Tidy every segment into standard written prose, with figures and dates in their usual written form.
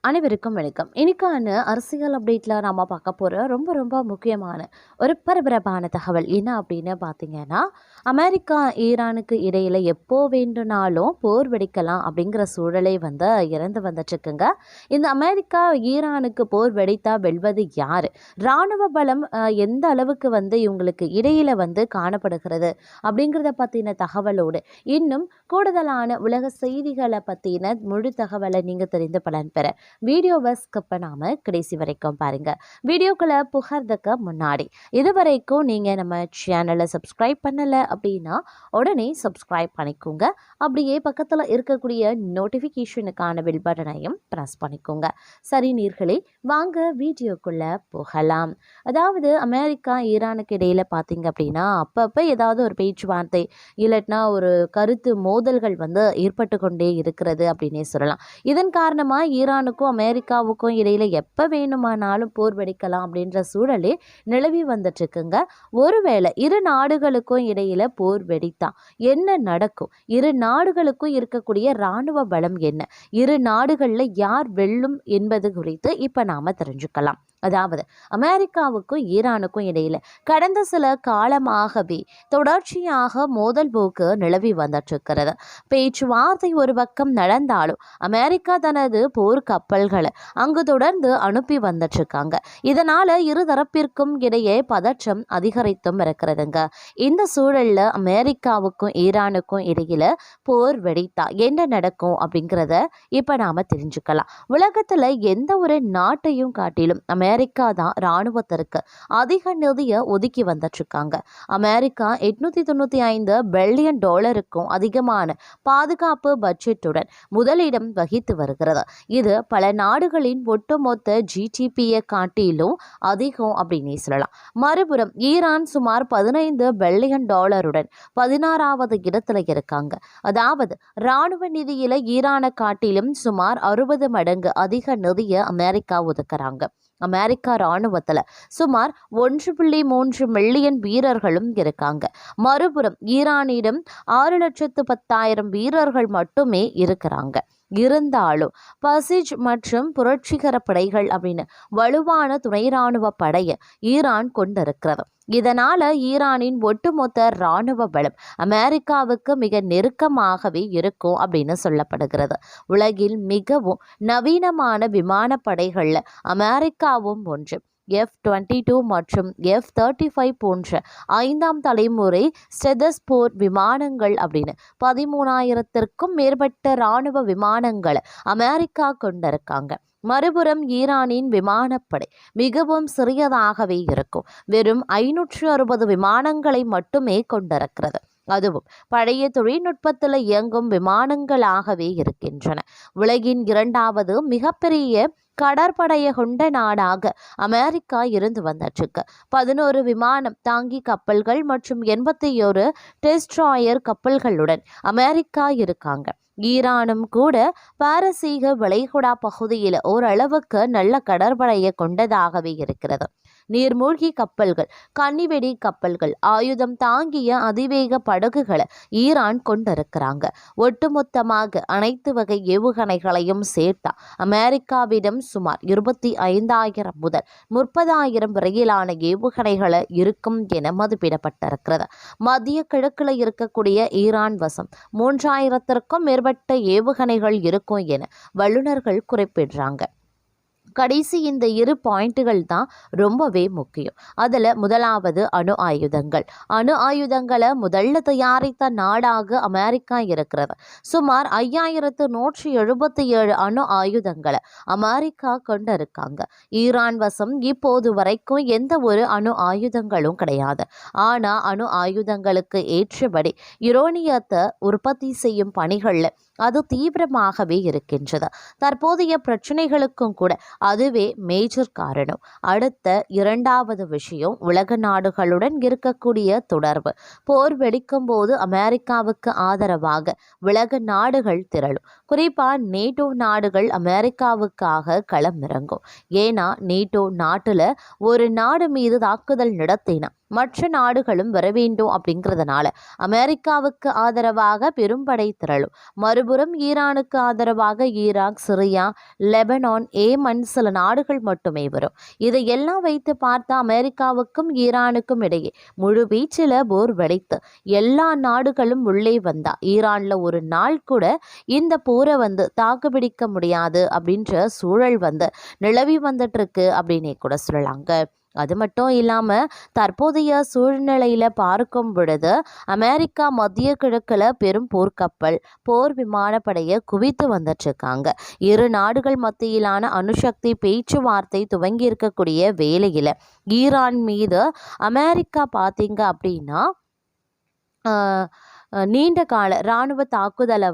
அனைவருக்கும் வணக்கம். இன்னைக்கான அரசியல் அப்டேட்டில் நாம் பார்க்க போகிற ரொம்ப ரொம்ப முக்கியமான ஒரு பரபரப்பான தகவல் என்ன அப்படின்னு பார்த்தீங்கன்னா, அமெரிக்கா ஈரானுக்கு இடையில் எப்போ வேண்டுனாலும் போர் வெடிக்கலாம் அப்படிங்கிற சூழலை இறந்து வந்துட்டுருக்குங்க. இந்த அமெரிக்கா ஈரானுக்கு போர் வெடித்தா வெல்வது யார், இராணுவ பலம் எந்த அளவுக்கு இவங்களுக்கு இடையில் காணப்படுகிறது அப்படிங்கிறத பற்றின தகவலோடு இன்னும் கூடுதலான உலக செய்திகளை பற்றின முழு தகவலை நீங்கள் தெரிந்து பலன் பெற வீடியோவை ஸ்கிப் பண்ணாம கடைசி வரைக்கும் பாருங்க. வீடியோக்களை புகர்றதுக்கு முன்னாடி இதுவரைக்கும் நீங்க நம்ம சேனலை சப்ஸ்கிரைப் பண்ணல அப்படின்னா உடனே சப்ஸ்கிரைப் பண்ணிக்கோங்க. அப்படியே பக்கத்துல இருக்கக்கூடிய நோட்டிபிகேஷனுக்கான பெல் பட்டனையும் பிரஸ் பண்ணிக்கோங்க. சரி நேர்களே, வாங்க வீடியோக்குள்ள போகலாம். அதாவது அமெரிக்கா ஈரானுக்கு இடையில பார்த்தீங்க அப்படின்னா அப்பப்போ ஏதாவது ஒரு பேச்சுவார்த்தை இல்லைன்னா ஒரு கருத்து மோதல்கள் ஏற்பட்டு கொண்டே இருக்கிறது அப்படின்னே சொல்லலாம். இதன் காரணமாக ஈரானுக்கும் அமெரிக்காவுக்கும் இடையில எப்போ வேணுமானாலும் போர் வெடிக்கலாம் அப்படின்ற சூழலே நிலவி வந்துட்டு இருக்குங்க. ஒருவேளை இரு நாடுகளுக்கும் இடையில போர் வெடித்தா என்ன நடக்கும், இரு நாடுகளுக்கும் இருக்கக்கூடிய இராணுவ பலம் என்ன, இரு நாடுகளில் யார் வெல்லும் என்பது குறித்து இப்போ நாம தெரிஞ்சுக்கலாம். அதாவது அமெரிக்காவுக்கும் ஈரானுக்கும் இடையில கடந்த சில காலமாகவே தொடர்ச்சியாக மோதல் போக்கு நிலவி வந்துட்டு பேச்சுவார்த்தை ஒரு பக்கம் நடந்தாலும் அமெரிக்கா தனது போர் கப்பல்களை அங்கு தொடர்ந்து அனுப்பி வந்துட்டு இருக்காங்க. இதனால இருதரப்பிற்கும் இடையே பதற்றம் அதிகரித்தும் இருக்கிறதுங்க. இந்த சூழல்ல அமெரிக்காவுக்கும் ஈரானுக்கும் இடையில போர் வெடித்தா என்ன நடக்கும் அப்படிங்கிறத இப்ப நாம தெரிஞ்சுக்கலாம். உலகத்துல எந்த ஒரு நாட்டையும் காட்டிலும் அமெரிக்கா தான் இராணுவத்திற்கு அதிக நிதியை ஒதுக்கி வந்துட்டு இருக்காங்க. அமெரிக்கா $895 பில்லியன் அதிகமான பாதுகாப்பு பட்ஜெட்டுடன் முதலிடம் வகித்து வருகிறது. இது பல நாடுகளின் ஒட்டுமொத்த ஜிடிபியை காட்டிலும் அதிகம் அப்படின்னு சொல்லலாம். மறுபுறம் ஈரான் சுமார் $15 பில்லியன் 16வது இடத்துல இருக்காங்க. அதாவது இராணுவ நிதியில ஈரானை காட்டிலும் சுமார் 60 மடங்கு அதிக நிதியை அமெரிக்கா ஒதுக்குறாங்க. அமெரிக்கா இராணுவத்தில் சுமார் 1.3 மில்லியன் வீரர்களும் இருக்காங்க. மறுபுறம் ஈரானிடம் 6,10,000 வீரர்கள் மட்டுமே இருக்கிறாங்க. இருந்தாலும் பசிஜ் மற்றும் புரட்சிகர படைகள் அப்படின்னு வலுவான துணை இராணுவ படையை ஈரான் கொண்டிருக்கிறது. இதனால ஈரானின் ஒட்டுமொத்த இராணுவ பலம் அமெரிக்காவுக்கு மிக நெருக்கமாகவே இருக்கும் அப்படின்னு சொல்லப்படுகிறது. உலகில் மிகவும் நவீனமான விமானப்படைகள்ல அமெரிக்காவும் ஒன்று. F-22 மற்றும் F-35 போன்ற 5ஆம் தலைமுறை ஸ்டெதஸ்போர் விமானங்கள் அப்படின்னு 13,000த்திற்கும் மேற்பட்ட இராணுவ விமானங்களை அமெரிக்கா கொண்டிருக்காங்க. மறுபுறம் ஈரானின் விமானப்படை மிகவும் சிறியதாகவே இருக்கும். வெறும் 560 விமானங்களை மட்டுமே கொண்டிருக்கிறது. அதுவும் பழைய தொழில்நுட்பத்தில் இயங்கும் விமானங்களாகவே இருக்கின்றன. உலகின் 2வது மிகப்பெரிய கடற்படையை கொண்ட நாடாக அமெரிக்கா இருந்து வந்துட்டுருக்கு. 11 விமானம் தாங்கி கப்பல்கள் மற்றும் 81 டெஸ்ட்ராயர் கப்பல்களுடன் அமெரிக்கா இருக்காங்க. ஈரானும் கூட பாரசீக வளைகுடா பகுதியில் ஓரளவுக்கு நல்ல கடற்படையை கொண்டதாகவே இருக்கிறது. நீர்மூழ்கி கப்பல்கள், கன்னிவெடி கப்பல்கள், ஆயுதம் தாங்கிய அதிவேக படகுகளை ஈரான் கொண்டிருக்கிறாங்க. ஒட்டுமொத்தமாக அனைத்து வகை ஏவுகணைகளையும் சேர்த்தா அமெரிக்காவிடம் சுமார் 25,000 முதல் 30,000 வரையிலான ஏவுகணைகளை இருக்கும் என மதிப்பிடப்பட்டிருக்கிறது. மத்திய கிழக்கில் இருக்கக்கூடிய ஈரான் வசம் 3,000த்திற்கும் மேற்பட்ட ஏவுகணைகள் இருக்கும் என வல்லுநர்கள் குறிப்பிடுறாங்க. கடைசி இந்த இரு பாயிண்ட்டுகள் தான் ரொம்பவே முக்கியம். அதில் முதலாவது அணு ஆயுதங்கள். அணு ஆயுதங்களை முதல்ல தயாரித்த நாடாக அமெரிக்கா இருக்கிறது. சுமார் 5,177 அணு ஆயுதங்களை அமெரிக்கா கொண்டிருக்காங்க. ஈரான் வசம் இப்போது வரைக்கும் எந்த ஒரு அணு ஆயுதங்களும் கிடையாது. ஆனால் அணு ஆயுதங்களுக்கு ஏற்றபடி யுரேனியத்தை உற்பத்தி செய்யும் பணிகளில் அது தீவிரமாகவே இருக்கின்றது. தற்போதைய பிரச்சனைகளுக்கும் கூட அதுவே மேஜர் காரணம். அடுத்த 2வது விஷயம் உலக நாடுகளுடன் இருக்கக்கூடிய தொடர்பு. போர் வெடிக்கும் போது அமெரிக்காவுக்கு ஆதரவாக உலக நாடுகள் திரளும். குறிப்பா நேட்டோ நாடுகள் அமெரிக்காவுக்காக களமிறங்கும். ஏன்னா நேட்டோ நாட்டுல ஒரு நாடு மீது தாக்குதல் நடத்தினா மற்ற நாடுகளும் வர வேண்டும் அப்படிங்கிறதுனால அமெரிக்காவுக்கு ஆதரவாக பெரும்படை திரளும். மறுபுறம் ஈரானுக்கு ஆதரவாக ஈராக், சிரியா, லெபனான், ஏமன் சில நாடுகள் மட்டுமே வரும். இதையெல்லாம் வைத்து பார்த்தா அமெரிக்காவுக்கும் ஈரானுக்கும் இடையே முழு வீச்சில் போர் வெடித்து எல்லா நாடுகளும் உள்ளே வந்தா ஈரான்ல ஒரு நாள் கூட இந்த போரை தாக்குப்பிடிக்க முடியாது அப்படின்ற சூழல் நிலவி வந்துட்டு இருக்கு அப்படின்னே கூட சொல்லலாங்க. அது மட்டும் இல்லாமல் தற்போதைய சூழ்நிலையில் பார்க்கும் பொழுது அமெரிக்கா மத்திய கிழக்கில் பெரும் போர்க்கப்பல், போர் விமானப்படையை குவித்து வந்துட்டுருக்காங்க. இரு நாடுகள் மத்தியிலான அணுசக்தி பேச்சுவார்த்தை துவங்கி இருக்கக்கூடிய வேளையில் ஈரான் மீது அமெரிக்கா பார்த்தீங்க அப்படின்னா நீண்ட கால இராணுவ தாக்குதலை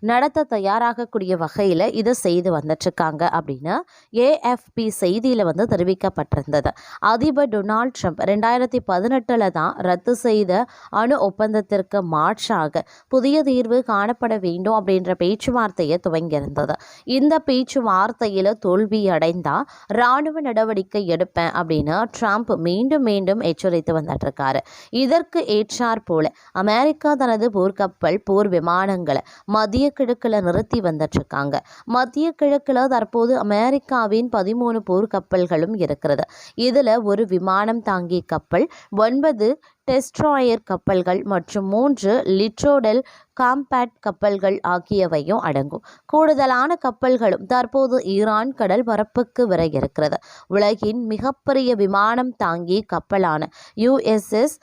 நடத்த தயாராகக்கூடிய வகையில் இதை செய்து வந்துட்டுருக்காங்க அப்படின்னு ஏஎஃப்பி செய்தியில் தெரிவிக்கப்பட்டிருந்தது. அதிபர் டொனால்ட் ட்ரம்ப் 2018 தான் ரத்து செய்த அணு ஒப்பந்தத்திற்கு மாற்றாக புதிய தீர்வு காணப்பட வேண்டும் அப்படின்ற பேச்சுவார்த்தையை துவங்கியிருந்தது. இந்த பேச்சுவார்த்தையில் தோல்வி அடைந்தால் இராணுவ நடவடிக்கை எடுப்பேன் அப்படின்னு ட்ரம்ப் மீண்டும் மீண்டும் எச்சரித்து வந்துட்டுருக்காரு. இதற்கு ஏற்றார் போல அமெரிக்கா தனது போர்க்கப்பல், போர் விமானங்களை மத்திய கிழக்கில் நிறுத்தி வந்துட்டுருக்காங்க. மத்திய கிழக்கில் தற்போது அமெரிக்காவின் 13 போர்க்கப்பல்களும் இருக்கிறது. இதில் ஒரு விமானம் தாங்கி கப்பல், 9 டெஸ்ட்ராயர் கப்பல்கள் மற்றும் 3 லிட்ரோடல் காம்பேக்ட் கப்பல்கள் ஆகியவையும் அடங்கும். கூடுதலான கப்பல்களும் தற்போது ஈரான் கடல் பரப்புக்கு வர இருக்கிறது. உலகின் மிகப்பெரிய விமானம் தாங்கி கப்பலான USS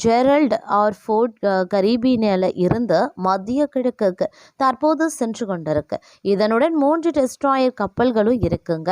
ஜெரல்ட் ஆர் ஃபோர்ட் கரீபியனில் இருந்து மத்திய கிழக்குக்கு தற்போது சென்று கொண்டிருக்கு. இதனுடன் 3 டெஸ்ட்ராயர் கப்பல்களும் இருக்குங்க.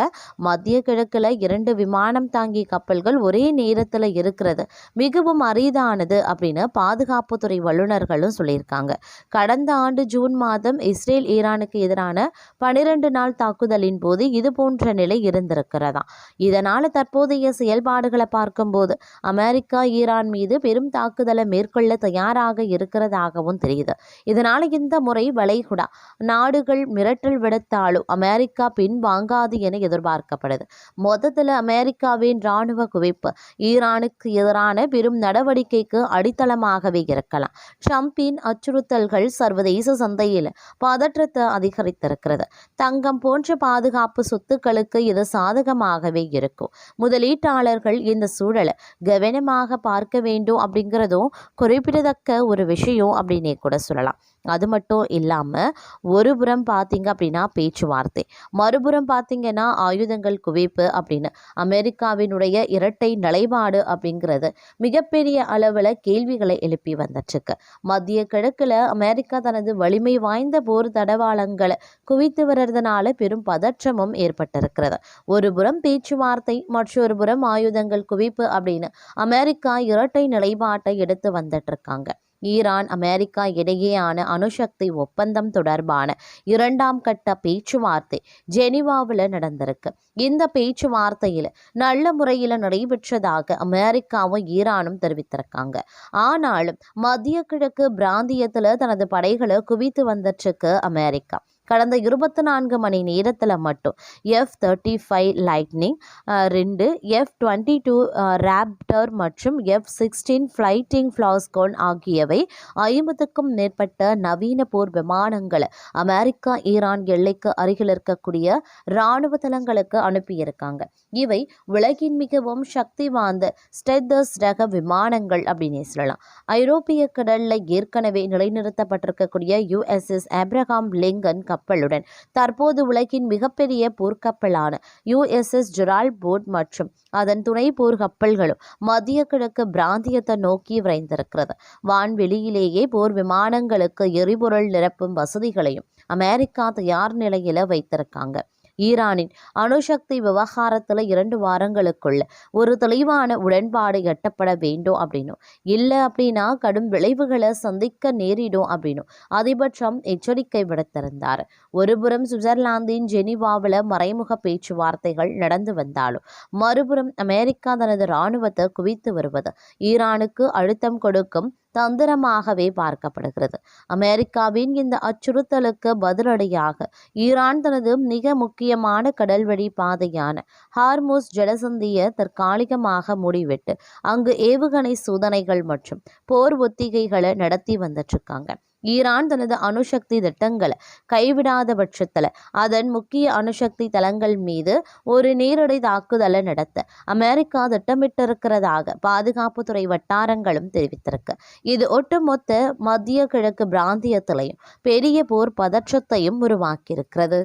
மத்திய கிழக்கில் 2 விமானம் தாங்கி கப்பல்கள் ஒரே நேரத்தில் இருக்கிறது மிகவும் அரிதானது அப்படின்னு பாதுகாப்புத்துறை வல்லுநர்களும் சொல்லியிருக்காங்க. கடந்த ஆண்டு ஜூன் மாதம் இஸ்ரேல் ஈரானுக்கு எதிரான 12 நாள் தாக்குதலின் போது இது போன்ற நிலை இருந்திருக்கிறதா. இதனால் தற்போதைய செயல்பாடுகளை பார்க்கும்போது அமெரிக்கா ஈரான் மீது பெரும் தாக்குதலை மேற்கொள்ள தயாராக இருக்கிறதாகவும் தெரியுது. இதனால் இந்த முறை வளைகுடா நாடுகள் மிரட்டல் விடுத்தாலும் அமெரிக்கா பின்வாங்காது என எதிர்பார்க்கப்படுது. மொத்தத்தில் அமெரிக்காவின் இராணுவ குவிப்பு ஈரானுக்கு எதிரான பெரும் நடவடிக்கைக்கு அடித்தளமாகவே இருக்கலாம். ட்ரம்பின் அச்சுறுத்தல்கள் சர்வதேச சந்தையில் பதற்றத்தை அதிகரித்திருக்கிறது. தங்கம் போன்ற பாதுகாப்பு சொத்துக்களுக்கு இது சாதகமாகவே இருக்கும். முதலீட்டாளர்கள் இந்த சூழலை கவனமாக பார்க்க வேண்டும் அப்படிங்கிறதும் குறிப்பிடத்தக்க ஒரு விஷயம் அப்படின்னே கூட சொல்லலாம். அது மட்டும் இல்லாமல் ஒரு புறம் பார்த்தீங்க அப்படின்னா பேச்சுவார்த்தை, மறுபுறம் பார்த்தீங்கன்னா ஆயுதங்கள் குவிப்பு அப்படின்னு அமெரிக்காவினுடைய இரட்டை நிலைப்பாடு அப்படிங்கிறது மிகப்பெரிய அளவில் கேள்விகளை எழுப்பி வந்துட்டுருக்கு. மத்திய கிழக்கில் அமெரிக்கா தனது வலிமை வாய்ந்த போர் தடவாளங்களை குவித்து வர்றதுனால பெரும் பதற்றமும் ஏற்பட்டிருக்கிறது. ஒரு புறம் பேச்சுவார்த்தை, மற்றொரு புறம் ஆயுதங்கள் குவிப்பு அப்படின்னு அமெரிக்கா இரட்டை நிலைப்பாட்டை எடுத்து வந்துட்டு இருக்காங்க. ஈரான் அமெரிக்கா இடையேயான அணுசக்தி ஒப்பந்தம் தொடர்பான 2ஆம் கட்ட பேச்சுவார்த்தை ஜெனீவாவில் நடந்திருக்கு. இந்த பேச்சுவார்த்தையில் நல்ல முறையில் நடைபெற்றதாக அமெரிக்காவும் ஈரானும் தெரிவித்திருக்காங்க. ஆனாலும் மத்திய கிழக்கு பிராந்தியத்தில் தனது படைகளை குவித்து வந்துட்டுருக்கு அமெரிக்கா. கடந்த 24 மணி நேரத்தில் மட்டும் F-35 லைட்னிங் 2, F-22 ராப்டர் மற்றும் F-16 ஃப்ளைட்டிங் ஃப்ளாஸ்கோன் ஆகியவை 50க்கும் மேற்பட்ட நவீன போர் விமானங்களை அமெரிக்கா ஈரான் எல்லைக்கு அருகில் இருக்கக்கூடிய இராணுவ தளங்களுக்கு அனுப்பியிருக்காங்க. இவை உலகின் மிகவும் சக்தி வாய்ந்த ஸ்டெத்தர்ஸ் ரக விமானங்கள் அப்படின்னு சொல்லலாம். ஐரோப்பிய கடலில் ஏற்கனவே நிலைநிறுத்தப்பட்டிருக்கக்கூடிய USS ஆப்ரஹாம் லிங்கன் கப்பலுடன் தற்போது உலகின் மிகப்பெரிய போர்க்கப்பலான USS ஜெரால்ட் போர்ட் மற்றும் அதன் துணை போர் கப்பல்களும் மத்திய கிழக்கு பிராந்தியத்தை நோக்கி விரைந்திருக்கிறது. வான்வெளியிலேயே போர் விமானங்களுக்கு எரிபொருள் நிரப்பும் வசதிகளையும் அமெரிக்கா தயார் நிலையில வைத்திருக்காங்க. ஈரானின் அணுசக்தி விவகாரத்தில் 2 வாரங்களுக்குள்ள ஒரு தெளிவான உடன்பாடு எட்டப்பட வேண்டும் அப்படின்னும், இல்லை அப்படின்னா கடும் விளைவுகளை சந்திக்க நேரிடும் அப்படின்னும் அதிபர் ட்ரம்ப் எச்சரிக்கை விடுத்திருந்தார். ஒருபுறம் சுவிட்சர்லாந்தின் ஜெனீவாவில் மறைமுக பேச்சுவார்த்தைகள் நடந்து வந்தாலும் மறுபுறம் அமெரிக்கா தனது இராணுவத்தை குவித்து வருவது ஈரானுக்கு அழுத்தம் கொடுக்கும் தந்திரமாகவே பார்க்கப்படுகிறது. அமெரிக்காவின் இந்த அச்சுறுத்தலுக்கு பதிலடியாக ஈரான் தனது மிக முக்கியமான கடல்வழி பாதையான ஹார்முஸ் ஜலசந்தியை தற்காலிகமாக மூடிவிட்டு அங்கு ஏவுகணை சோதனைகள் மற்றும் போர் ஒத்திகைகளை நடத்தி வந்துட்டு இருக்காங்க. ஈரான் தனது அணுசக்தி திட்டங்களை கைவிடாத பட்சத்தில் அதன் முக்கிய அணுசக்தி தளங்கள் மீது ஒரு நேரடி தாக்குதலை நடத்த அமெரிக்கா திட்டமிட்டிருக்கிறதாக பாதுகாப்புத்துறை வட்டாரங்களும் தெரிவித்திருக்கு. இது ஒட்டுமொத்த மத்திய கிழக்கு பிராந்தியத்திலையும் பெரிய போர் பதற்றத்தையும் உருவாக்கியிருக்கிறது.